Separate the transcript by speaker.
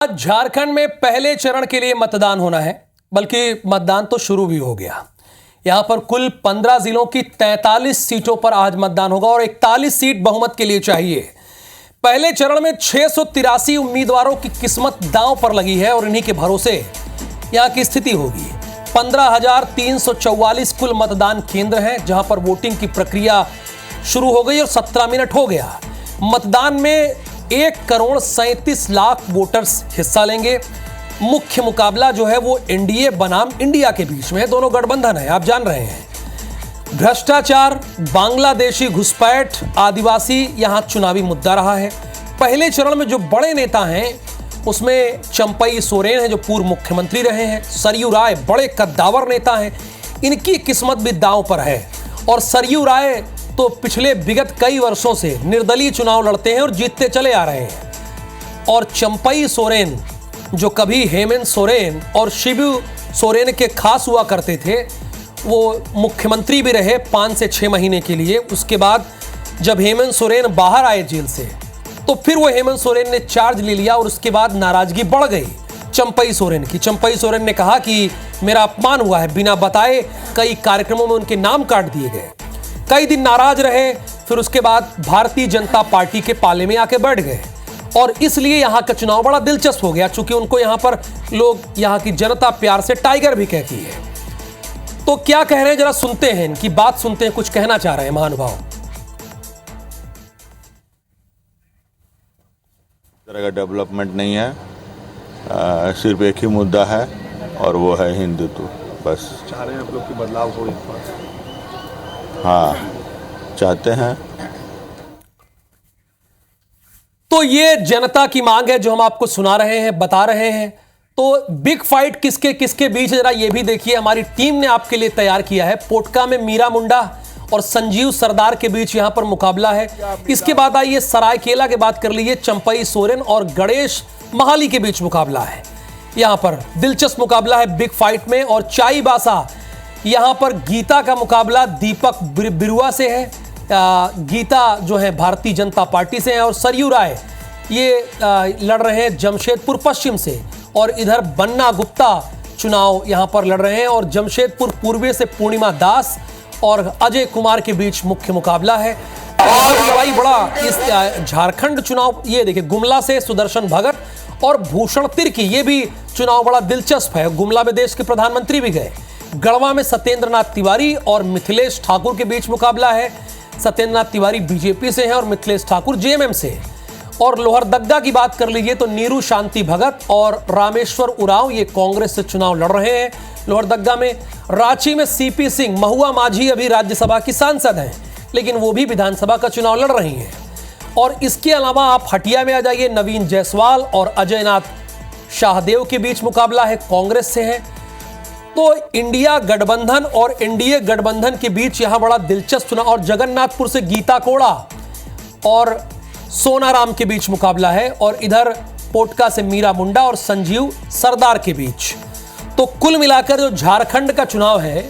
Speaker 1: आज झारखंड में पहले चरण के लिए मतदान होना है, बल्कि मतदान तो शुरू भी हो गया। यहां पर कुल 15 जिलों की 43 सीटों पर आज मतदान होगा और 41 सीट बहुमत के लिए चाहिए। पहले चरण में 683 उम्मीदवारों की किस्मत दांव पर लगी है और इन्हीं के भरोसे यहां की स्थिति होगी। 15,344 कुल मतदान केंद्र हैं जहां पर वोटिंग की प्रक्रिया शुरू हो गई और 17 मिनट हो गया। मतदान में 1,37,00,000 वोटर्स हिस्सा लेंगे। मुख्य मुकाबला जो है वो एनडीए बनाम इंडिया के बीच में है। दोनों गठबंधन है, आप जान रहे हैं। भ्रष्टाचार, बांग्लादेशी घुसपैठ, आदिवासी यहां चुनावी मुद्दा रहा है। पहले चरण में जो बड़े नेता हैं उसमें चंपई सोरेन है जो पूर्व मुख्यमंत्री रहे हैं। सरयू राय बड़े कद्दावर नेता हैं, इनकी किस्मत भी दांव पर है। और सरयू राय तो पिछले विगत कई वर्षों से निर्दलीय चुनाव लड़ते हैं और जीतते चले आ रहे हैं। और चंपई सोरेन जो कभी हेमंत सोरेन और शिबू सोरेन के खास हुआ करते थे, वो मुख्यमंत्री भी रहे 5 से 6 महीने के लिए। उसके बाद जब हेमंत सोरेन बाहर आए जेल से तो फिर वो हेमंत सोरेन ने चार्ज ले लिया और उसके बाद नाराजगी बढ़ गई चंपई सोरेन की। चंपई सोरेन ने कहा कि मेरा अपमान हुआ है, बिना बताए कई कार्यक्रमों में उनके नाम काट दिए गए। कई दिन नाराज रहे, फिर उसके बाद भारतीय जनता पार्टी के पाले में आके बैठ गए और इसलिए यहां का चुनाव बड़ा दिलचस्प हो गया, चूंकि उनको यहां पर लोग, यहां की जनता प्यार से टाइगर भी कहती है। तो क्या कह रहे हैं जरा सुनते हैं, इनकी बात सुनते हैं, कुछ कहना चाह रहे हैं महानुभाव।
Speaker 2: तरह का डेवलपमेंट नहीं है, सिर्फ एक ही मुद्दा है और वो है हिंदुत्व। बस
Speaker 3: चाह रहे हैं आप लोग की बदलाव हो इस बार?
Speaker 2: हाँ, चाहते हैं।
Speaker 1: तो ये जनता की मांग है जो हम आपको सुना रहे हैं, बता रहे हैं। तो बिग फाइट किसके किसके बीच जरा ये भी देखिए, हमारी टीम ने आपके लिए तैयार किया है। पोटका में मीरा मुंडा और संजीव सरदार के बीच यहां पर मुकाबला है। इसके बाद आइए सरायकेला के बात कर लीजिए, चंपई सोरेन और गणेश महाली के बीच मुकाबला है। यहां पर दिलचस्प मुकाबला है बिग फाइट में। और चाईबासा यहां पर गीता का मुकाबला दीपक बिरुआ से है। गीता जो है भारतीय जनता पार्टी से है और सरयू राय ये लड़ रहे हैं जमशेदपुर पश्चिम से। और इधर बन्ना गुप्ता चुनाव यहां पर लड़ रहे हैं और जमशेदपुर पूर्वी से पूर्णिमा दास और अजय कुमार के बीच मुख्य मुकाबला है। और लड़ाई बड़ा इस झारखंड चुनाव, ये देखिए गुमला से सुदर्शन भगत और भूषण तिर्की, ये भी चुनाव बड़ा दिलचस्प है। गुमला में देश के प्रधानमंत्री भी गए। गढ़वा में सत्येंद्र नाथ तिवारी और मिथिलेश ठाकुर के बीच मुकाबला है। सत्येंद्र नाथ तिवारी बीजेपी से हैं और मिथिलेश ठाकुर जेएमएम से। और लोहरदग्गा की बात कर लीजिए तो नीरू शांति भगत और रामेश्वर उरांव ये कांग्रेस से चुनाव लड़ रहे हैं लोहरदग्गा में। रांची में सीपी सिंह, महुआ माझी अभी राज्यसभा की सांसद हैं लेकिन वो भी विधानसभा का चुनाव लड़ रही हैं। और इसके अलावा आप हटिया में आ जाइए, नवीन जायसवाल और अजय नाथ शाहदेव के बीच मुकाबला है, कांग्रेस से है। तो इंडिया गठबंधन और एनडीए गठबंधन के बीच यहां बड़ा दिलचस्प चुनाव। और जगन्नाथपुर से गीता कोड़ा और सोनाराम के बीच मुकाबला है। और इधर पोटका से मीरा मुंडा और संजीव सरदार के बीच। तो कुल मिलाकर जो झारखंड का चुनाव है